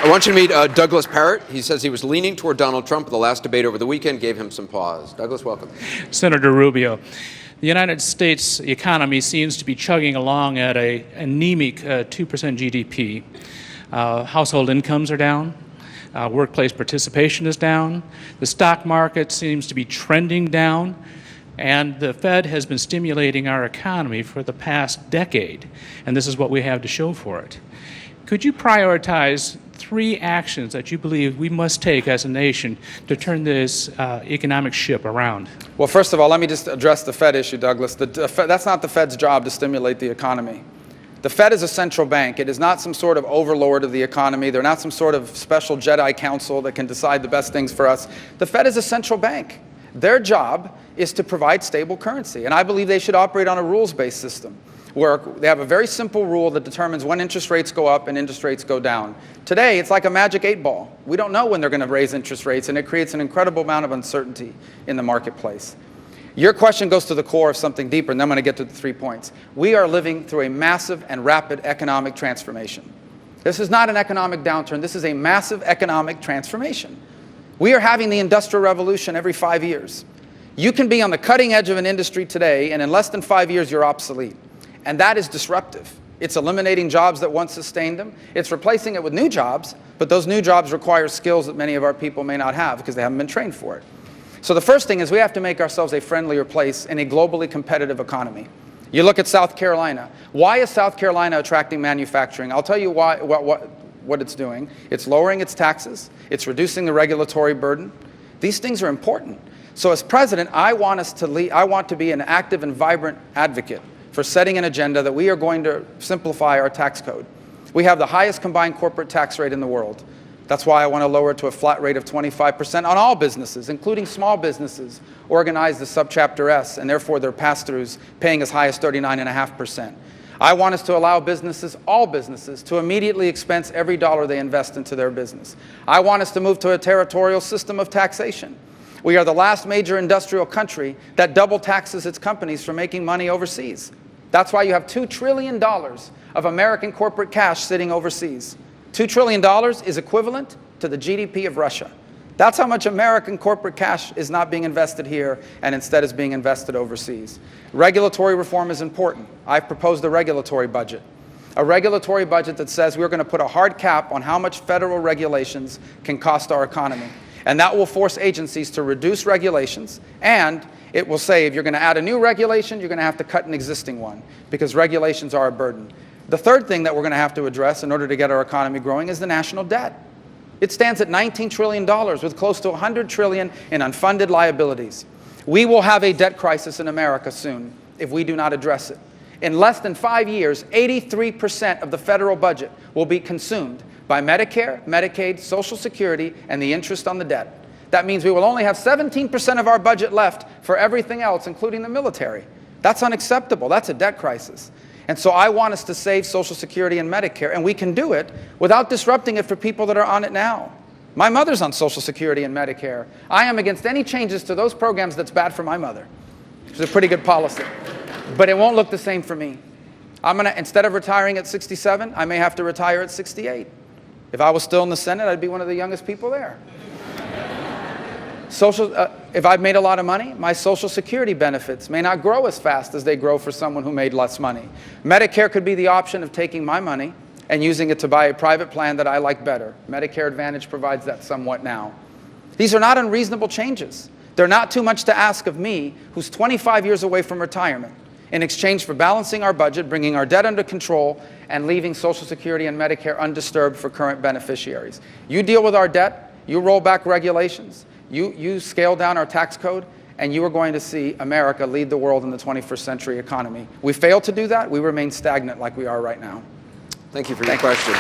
I want you to meet Douglas Parrott. He says he was leaning toward Donald Trump. The last debate over the weekend gave him some pause. Douglas, welcome. Senator Rubio, the United States economy seems to be chugging along at an anemic 2% GDP. Household incomes are down. Workplace participation is down. The stock market seems to be trending down. And the Fed has been stimulating our economy for the past decade. And this is what we have to show for it. Could you prioritize 3 actions that you believe we must take as a nation to turn this economic ship around? Well, first of all, let me just address the Fed issue, Douglas. That's not the Fed's job to stimulate the economy. The Fed is a central bank. It is not some sort of overlord of the economy. They're not some sort of special Jedi council that can decide the best things for us. The Fed is a central bank. Their job is to provide stable currency, and I believe they should operate on a rules-based system, where they have a very simple rule that determines when interest rates go up and interest rates go down. Today, it's like a magic 8-ball. We don't know when they're going to raise interest rates, and it creates an incredible amount of uncertainty in the marketplace. Your question goes to the core of something deeper, and then I'm going to get to the 3 points. We are living through a massive and rapid economic transformation. This is not an economic downturn. This is a massive economic transformation. We are having the Industrial Revolution every 5 years. You can be on the cutting edge of an industry today, and in less than 5 years, you're obsolete. And that is disruptive. It's eliminating jobs that once sustained them. It's replacing it with new jobs, but those new jobs require skills that many of our people may not have because they haven't been trained for it. So the first thing is we have to make ourselves a friendlier place in a globally competitive economy. You look at South Carolina. Why is South Carolina attracting manufacturing? I'll tell you why, what it's doing. It's lowering its taxes. It's reducing the regulatory burden. These things are important. So as president, I want to be an active and vibrant advocate for setting an agenda that we are going to simplify our tax code. We have the highest combined corporate tax rate in the world. That's why I want to lower it to a flat rate of 25% on all businesses, including small businesses organized as Subchapter S, and therefore their pass-throughs paying as high as 39.5%. I want us to allow businesses, all businesses, to immediately expense every dollar they invest into their business. I want us to move to a territorial system of taxation. We are the last major industrial country that double taxes its companies for making money overseas. That's why you have $2 trillion of American corporate cash sitting overseas. $2 trillion is equivalent to the GDP of Russia. That's how much American corporate cash is not being invested here and instead is being invested overseas. Regulatory reform is important. I've proposed a regulatory budget. A regulatory budget that says we're going to put a hard cap on how much federal regulations can cost our economy. And that will force agencies to reduce regulations, and it will say if you're going to add a new regulation, you're going to have to cut an existing one, because regulations are a burden. The third thing that we're going to have to address in order to get our economy growing is the national debt. It stands at $19 trillion with close to $100 trillion in unfunded liabilities. We will have a debt crisis in America soon if we do not address it. In less than 5 years, 83% of the federal budget will be consumed by Medicare, Medicaid, Social Security, and the interest on the debt. That means we will only have 17% of our budget left for everything else, including the military. That's unacceptable. That's a debt crisis. And so I want us to save Social Security and Medicare, and we can do it without disrupting it for people that are on it now. My mother's on Social Security and Medicare. I am against any changes to those programs that's bad for my mother. It's a pretty good policy. But it won't look the same for me. Instead of retiring at 67, I may have to retire at 68. If I was still in the Senate, I'd be one of the youngest people there. If I've made a lot of money, my Social Security benefits may not grow as fast as they grow for someone who made less money. Medicare could be the option of taking my money and using it to buy a private plan that I like better. Medicare Advantage provides that somewhat now. These are not unreasonable changes. They're not too much to ask of me, who's 25 years away from retirement, in exchange for balancing our budget, bringing our debt under control, and leaving Social Security and Medicare undisturbed for current beneficiaries. You deal with our debt, you roll back regulations, you scale down our tax code, and you are going to see America lead the world in the 21st century economy. We fail to do that, we remain stagnant like we are right now. Thank you for your question.